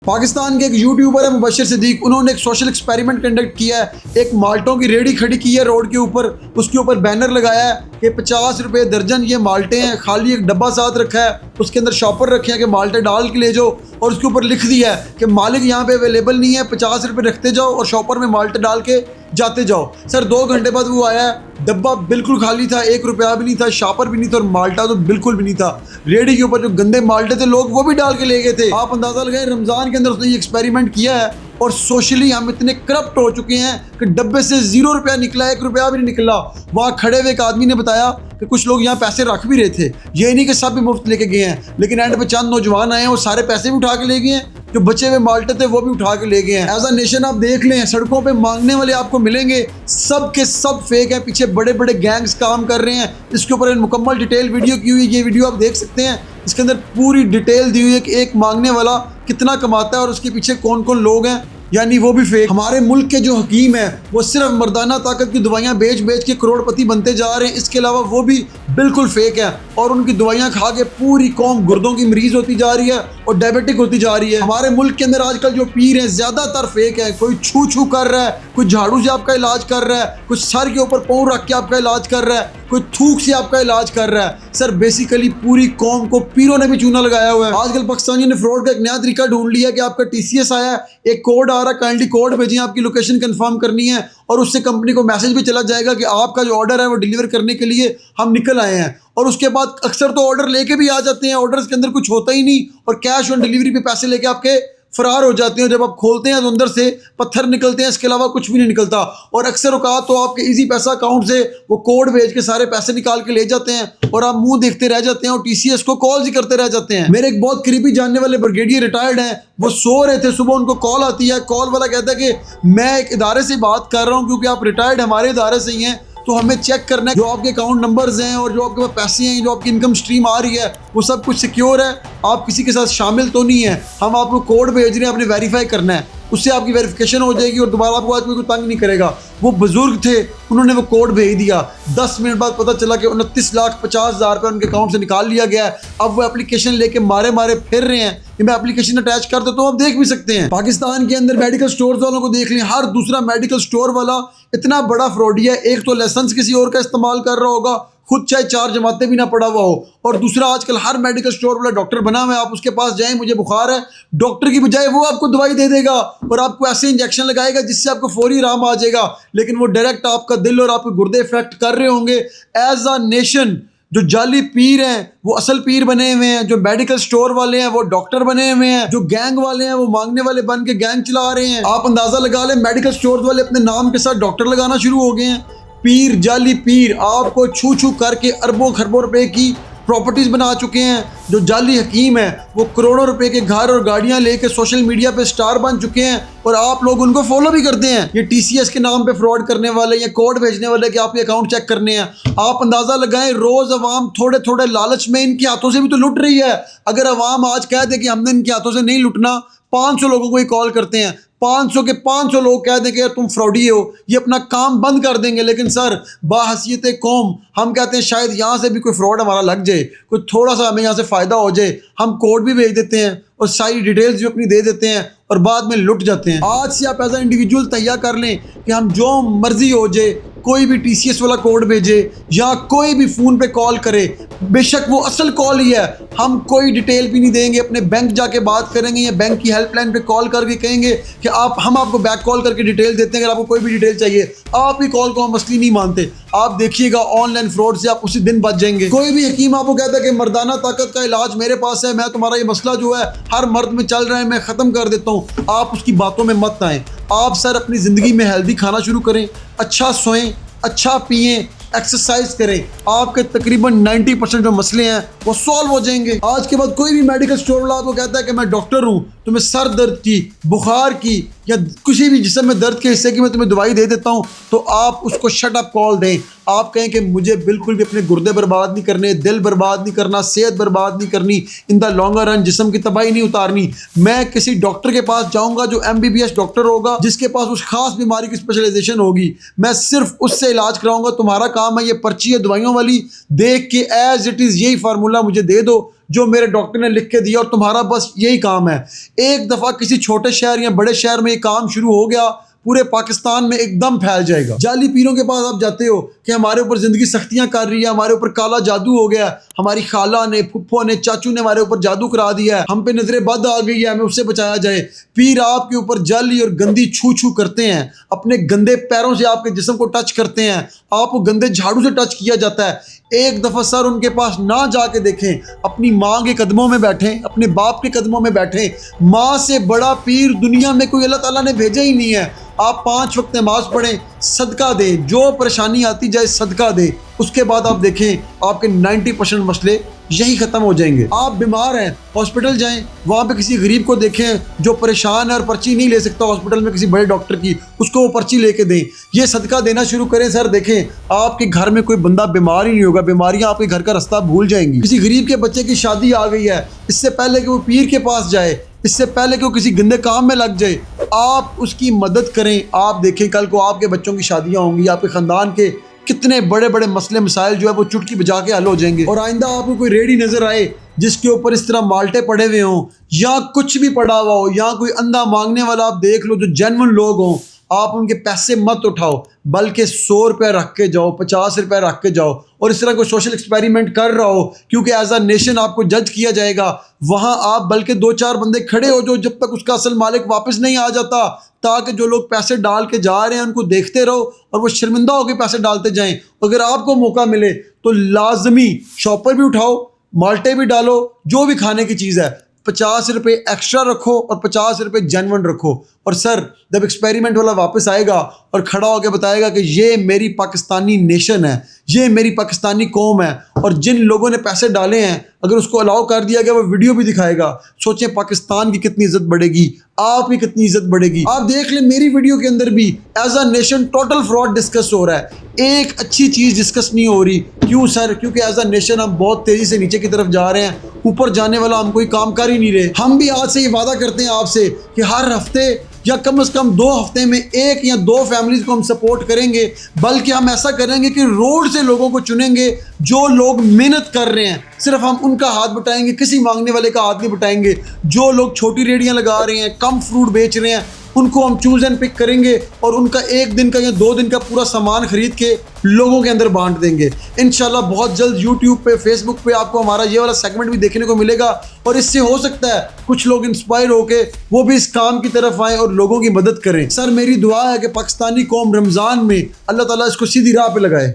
पाकिस्तान के एक यूट्यूबर है मुबशर सिद्दीक, उन्होंने एक सोशल एक्सपेरिमेंट कंडक्ट किया है। एक माल्टों की रेडी खड़ी की है रोड के ऊपर, उसके ऊपर बैनर लगाया है कि 50 रुपये दर्जन ये माल्टे हैं। खाली एक डब्बा साथ रखा है, उसके अंदर शॉपर रखे हैं कि माल्टे डाल के ले जाओ, और उसके ऊपर लिख दिया है कि मालिक यहाँ पे अवेलेबल नहीं है, 50 रुपये रखते जाओ और शॉपर में माल्टे डाल के जाते जाओ। सर 2 घंटे बाद वो आया, डब्बा बिल्कुल खाली था, 1 रुपया भी नहीं था, शॉपर भी नहीं था और माल्टा तो बिल्कुल भी नहीं था। रेडी के ऊपर जो गंदे माल्टे थे लोग वो भी डाल के ले गए थे। आप अंदाजा लगाएं, रमजान के अंदर उसने ये एक्सपेरिमेंट किया है और सोशली हम इतने करप्ट हो चुके हैं कि डब्बे से 0 रुपया निकला, 1 रुपया भी नहीं निकला। वहाँ खड़े हुए एक आदमी ने बताया कि कुछ लोग यहाँ पैसे रख भी रहे थे, ये नहीं कि सब भी मुफ्त लेके गए हैं, लेकिन एंड पे चंद नौजवान आए हैं वो सारे पैसे भी उठा के ले गए हैं, जो बचे हुए माल्टे थे वो भी उठा के ले गए हैं। एज अ नेशन आप देख लें, सड़कों पे मांगने वाले आपको मिलेंगे, सब के सब फेक हैं, पीछे बड़े बड़े गैंग्स काम कर रहे हैं। इसके ऊपर मुकम्मल डिटेल वीडियो की हुई, ये वीडियो आप देख सकते हैं। इसके अंदर पूरी डिटेल दी हुई है कि एक मांगने वाला कितना कमाता है और उसके पीछे कौन कौन लोग हैं, यानी वो भी फेक। हमारे मुल्क के जो हकीम हैं वो सिर्फ मर्दाना ताकत की दवाइयाँ बेच बेच के करोड़पति बनते जा रहे हैं, इसके अलावा वो भी बिल्कुल फेक है और उनकी दवाइयाँ खा के पूरी कौम गुर्दों की मरीज होती जा रही है और डायबिटिक होती जा रही है। हमारे मुल्क के अंदर आजकल जो पीर हैं ज़्यादातर फेक है। कोई छू छू कर रहा है, कोई झाड़ू से आपका इलाज कर रहा है, कुछ सर के ऊपर पाँव रख के आपका इलाज कर रहा है, कोई थूक से आपका इलाज कर रहा है। सर बेसिकली पूरी कौम को पीरों ने भी चूना लगाया हुआ है। आजकल पाकिस्तानियों ने फ्रॉड का एक नया तरीका ढूंढ लिया कि आपका TCS आया, एक कोड आ रहा है, काइंडली कोड भेजिए, आपकी लोकेशन कंफर्म करनी है और उससे कंपनी को मैसेज भी चला जाएगा कि आपका जो ऑर्डर है वो डिलीवर करने के लिए हम निकल आए हैं। और उसके बाद अक्सर तो ऑर्डर लेके भी आ जाते हैं, ऑर्डर्स के अंदर कुछ होता ही नहीं और कैश ऑन डिलीवरी पे पैसे लेके आपके फरार हो जाते हैं। जब आप खोलते हैं तो अंदर से पत्थर निकलते हैं, इसके अलावा कुछ भी नहीं निकलता। और अक्सर औकात तो आपके इजी पैसा अकाउंट से वो कोड भेज के सारे पैसे निकाल के ले जाते हैं और आप मुंह देखते रह जाते हैं और TCS को कॉल ही करते रह जाते हैं। मेरे एक बहुत करीबी जानने वाले ब्रिगेडियर रिटायर्ड हैं, वो सो रहे थे, सुबह उनको कॉल आती है, कॉल वाला कहता है कि मैं एक इदारे से बात कर रहा हूँ, क्योंकि आप रिटायर्ड हमारे इदारे से ही हैं, तो हमें चेक करना है जो आपके अकाउंट नंबर्स हैं और जो आपके पास पैसे हैं, जो आपकी इनकम स्ट्रीम आ रही है वो सब कुछ सिक्योर है, आप किसी के साथ शामिल तो नहीं है। हम आपको कोड भेज रहे हैं, आपने वेरीफाई करना है, उससे आपकी वेरिफिकेशन हो जाएगी और दोबारा आपको आज कोई तंग नहीं करेगा। वो बुजुर्ग थे, उन्होंने वो कोड भेज दिया, 10 मिनट बाद पता चला कि 29,50,000 रुपये उनके अकाउंट से निकाल लिया गया है। अब वो एप्लीकेशन लेके मारे मारे फिर रहे हैं कि मैं एप्लीकेशन अटैच कर देता हूँ, आप देख भी सकते हैं। पाकिस्तान के अंदर मेडिकल स्टोर्स वालों को देख लें, हर दूसरा मेडिकल स्टोर वाला इतना बड़ा फ्रॉडी है। एक तो लाइसेंस किसी और का इस्तेमाल कर रहा होगा, खुद चाहे 4 जमातें भी ना पढ़ा हुआ हो, और दूसरा आजकल हर मेडिकल स्टोर वाला डॉक्टर बना हुआ है। आप उसके पास जाएं, मुझे बुखार है, डॉक्टर की बजाय वो आपको दवाई दे देगा और आपको ऐसे इंजेक्शन लगाएगा जिससे आपको फौरी आराम आ जाएगा, लेकिन वो डायरेक्ट आपका दिल और आपके गुर्दे इफेक्ट कर रहे होंगे। एज अ नेशन जो जाली पीर हैं वो असल पीर बने हुए हैं, जो मेडिकल स्टोर वाले हैं वो डॉक्टर बने हुए हैं, जो गैंग वाले हैं वो मांगने वाले बन के गैंग चला रहे हैं। आप अंदाजा लगा लें, मेडिकल स्टोर वाले अपने नाम के साथ डॉक्टर लगाना शुरू हो गए हैं। पीर जाली पीर आपको छू छू करके अरबों खरबों रुपए की प्रॉपर्टीज बना चुके हैं। जो जाली हकीम है वो करोड़ों रुपए के घर और गाड़ियां लेके सोशल मीडिया पे स्टार बन चुके हैं और आप लोग उनको फॉलो भी करते हैं। ये TCS के नाम पे फ्रॉड करने वाले, ये कोड भेजने वाले कि आपके अकाउंट चेक करने हैं। आप अंदाजा लगाएं, रोज अवाम थोड़े थोड़े लालच में इनके हाथों से भी तो लुट रही है। अगर अवाम आज कह दे कि हमने इनके हाथों से नहीं लुटना, 500 लोगों को ही कॉल करते हैं, 500 के 500 लोग कह दें कि तुम फ्रॉडी हो, ये अपना काम बंद कर देंगे। लेकिन सर बाहसियत कौम हम कहते हैं शायद यहाँ से भी कोई फ्रॉड हमारा लग जाए, कोई थोड़ा सा हमें यहाँ से फ़ायदा हो जाए, हम कोड भी भेज देते हैं और सारी डिटेल्स भी अपनी दे देते हैं और बाद में लुट जाते हैं। आज से आप एज अ इंडिविजुअल तैयार कर लें कि हम जो मर्जी हो जाए, कोई भी TCS वाला कोड भेजे या कोई भी फ़ोन पे कॉल करे, बेशक वो असल कॉल ही है, हम कोई डिटेल भी नहीं देंगे। अपने बैंक जाके बात करेंगे या बैंक की हेल्पलाइन पे कॉल करके कहेंगे कि हम आपको बैक कॉल करके डिटेल देते हैं, अगर आपको कोई भी डिटेल चाहिए। आपकी कॉल को हम असली नहीं मानते। आप देखिएगा ऑनलाइन फ्रॉड से आप उसी दिन बच जाएंगे। कोई भी हकीम आपको कहता है कि मर्दाना ताकत का इलाज मेरे पास है, मैं तुम्हारा ये मसला जो है हर मर्द में चल रहा है मैं ख़त्म कर देता हूँ, आप उसकी बातों में मत आएँ। आप सर अपनी ज़िंदगी में हेल्दी खाना शुरू करें, अच्छा सोएं, अच्छा पिएं, एक्सरसाइज करें, आपके तकरीबन 90% जो मसले हैं वो सॉल्व हो जाएंगे। आज के बाद कोई भी मेडिकल स्टोर वाला आपको कहता है कि मैं डॉक्टर हूँ, तुम्हें सर दर्द की, बुखार की या किसी भी जिस्म में दर्द के हिस्से की मैं तुम्हें दवाई दे देता हूँ, तो आप उसको शट अप कॉल दें। आप कहें कि मुझे बिल्कुल भी अपने गुर्दे बर्बाद नहीं करने, दिल बर्बाद नहीं करना, सेहत बर्बाद नहीं करनी, इन द लॉन्गर रन जिस्म की तबाही नहीं उतारनी। मैं किसी डॉक्टर के पास जाऊँगा जो MBBS डॉक्टर होगा, जिसके पास उस खास बीमारी की स्पेशलाइजेशन होगी, मैं सिर्फ उससे इलाज कराऊँगा। तुम्हारा काम है ये पर्ची है दवाइयों वाली देख के एज इट इज़ यही फार्मूला मुझे दे दो जो मेरे डॉक्टर ने लिख के दिया और तुम्हारा बस यही काम है। एक दफ़ा किसी छोटे शहर या बड़े शहर में ये काम शुरू हो गया, पूरे पाकिस्तान में एकदम फैल जाएगा। जाली पीरों के पास आप जाते हो कि हमारे ऊपर ज़िंदगी सख्तियाँ कर रही है, हमारे ऊपर काला जादू हो गया है, हमारी खाला ने, फुफ्फो ने, चाचू ने हमारे ऊपर जादू करा दिया है, हम पे नजरे बद आ गई है, हमें उससे बचाया जाए। पीर आपके ऊपर जाली और गंदी छू छू करते हैं, अपने गंदे पैरों से आपके जिस्म को टच करते हैं, आपको गंदे झाड़ू से टच किया जाता है। एक दफ़ा सर उनके पास ना जाके देखें, अपनी माँ के कदमों में बैठें, अपने बाप के कदमों में बैठें। माँ से बड़ा पीर दुनिया में कोई अल्लाह ताला ने भेजा ही नहीं है। आप 5 वक्त नमाज पढ़ें, सदका दें, जो परेशानी आती जाए सदका दें, उसके बाद आप देखें आपके 90% मसले यही ख़त्म हो जाएंगे। आप बीमार हैं, हॉस्पिटल जाएं, वहाँ पे किसी गरीब को देखें जो परेशान है और पर्ची नहीं ले सकता हॉस्पिटल में किसी बड़े डॉक्टर की, उसको वो पर्ची लेके दें। ये सदका देना शुरू करें सर, देखें आपके घर में कोई बंदा बीमार ही नहीं होगा, बीमारियाँ आपके घर का रास्ता भूल जाएंगी। किसी गरीब के बच्चे की शादी आ गई है, इससे पहले कि वो पीर के पास जाए, इससे पहले कि वो किसी गंदे काम में लग जाए, आप उसकी मदद करें। आप देखें कल को आपके बच्चों की शादियाँ होंगी, आपके ख़ानदान के कितने बड़े बड़े मसले मसाइल जो है वो चुटकी बजा के हल हो जाएंगे। और आइंदा आपको कोई रेडी नज़र आए जिसके ऊपर इस तरह माल्टे पड़े हुए हों या कुछ भी पड़ा हुआ हो, या कोई अंधा मांगने वाला आप देख लो जो जेन्युइन लोग हों, आप उनके पैसे मत उठाओ, बल्कि 100 रुपये रख के जाओ, 50 रुपये रख के जाओ। और इस तरह कोई सोशल एक्सपेरिमेंट कर रहा हो, क्योंकि एज अ नेशन आपको जज किया जाएगा, वहाँ आप बल्कि 2-4 बंदे खड़े हो जो जब तक उसका असल मालिक वापस नहीं आ जाता, ताकि जो लोग पैसे डाल के जा रहे हैं उनको देखते रहो और वो शर्मिंदा होकर पैसे डालते जाएं। अगर आपको मौका मिले तो लाजमी शॉपर भी उठाओ, माल्टे भी डालो, जो भी खाने की चीज़ है 50 रुपये एक्स्ट्रा रखो और 50 रुपये जेन्युइन रखो। और सर जब एक्सपेरिमेंट वाला वापस आएगा और खड़ा होकर बताएगा कि ये मेरी पाकिस्तानी नेशन है, ये मेरी पाकिस्तानी कौम है, और जिन लोगों ने पैसे डाले हैं अगर उसको अलाउ कर दिया गया वो वीडियो भी दिखाएगा, सोचें पाकिस्तान की कितनी इज्जत बढ़ेगी, आपकी कितनी इज्जत बढ़ेगी। आप देख लें मेरी वीडियो के अंदर भी as a nation total fraud discuss हो रहा है, एक अच्छी चीज़ डिस्कस नहीं हो रही। क्यों सर? क्योंकि एज अ नेशन हम बहुत तेज़ी से नीचे की तरफ जा रहे हैं, ऊपर जाने वाला हम कोई काम कर ही नहीं रहे। हम भी आज से ये वादा करते हैं आपसे कि हर हफ्ते या कम से कम 2 हफ्ते में 1 या 2 फैमिलीज़ को हम सपोर्ट करेंगे, बल्कि हम ऐसा करेंगे कि रोड से लोगों को चुनेंगे जो लोग मेहनत कर रहे हैं, सिर्फ हम उनका हाथ बटाएंगे, किसी मांगने वाले का हाथ नहीं बटाएंगे। जो लोग छोटी रेहड़ियाँ लगा रहे हैं, कम फ्रूट बेच रहे हैं, उनको हम चूज़ एंड पिक करेंगे और उनका 1 दिन का या 2 दिन का पूरा सामान खरीद के लोगों के अंदर बांट देंगे। इंशाल्लाह बहुत जल्द यूट्यूब पे, फेसबुक पे आपको हमारा ये वाला सेगमेंट भी देखने को मिलेगा, और इससे हो सकता है कुछ लोग इंस्पायर होके वो भी इस काम की तरफ आएँ और लोगों की मदद करें। सर मेरी दुआ है कि पाकिस्तानी कौम रमज़ान में अल्लाह ताला इसको सीधी राह पे लगाए।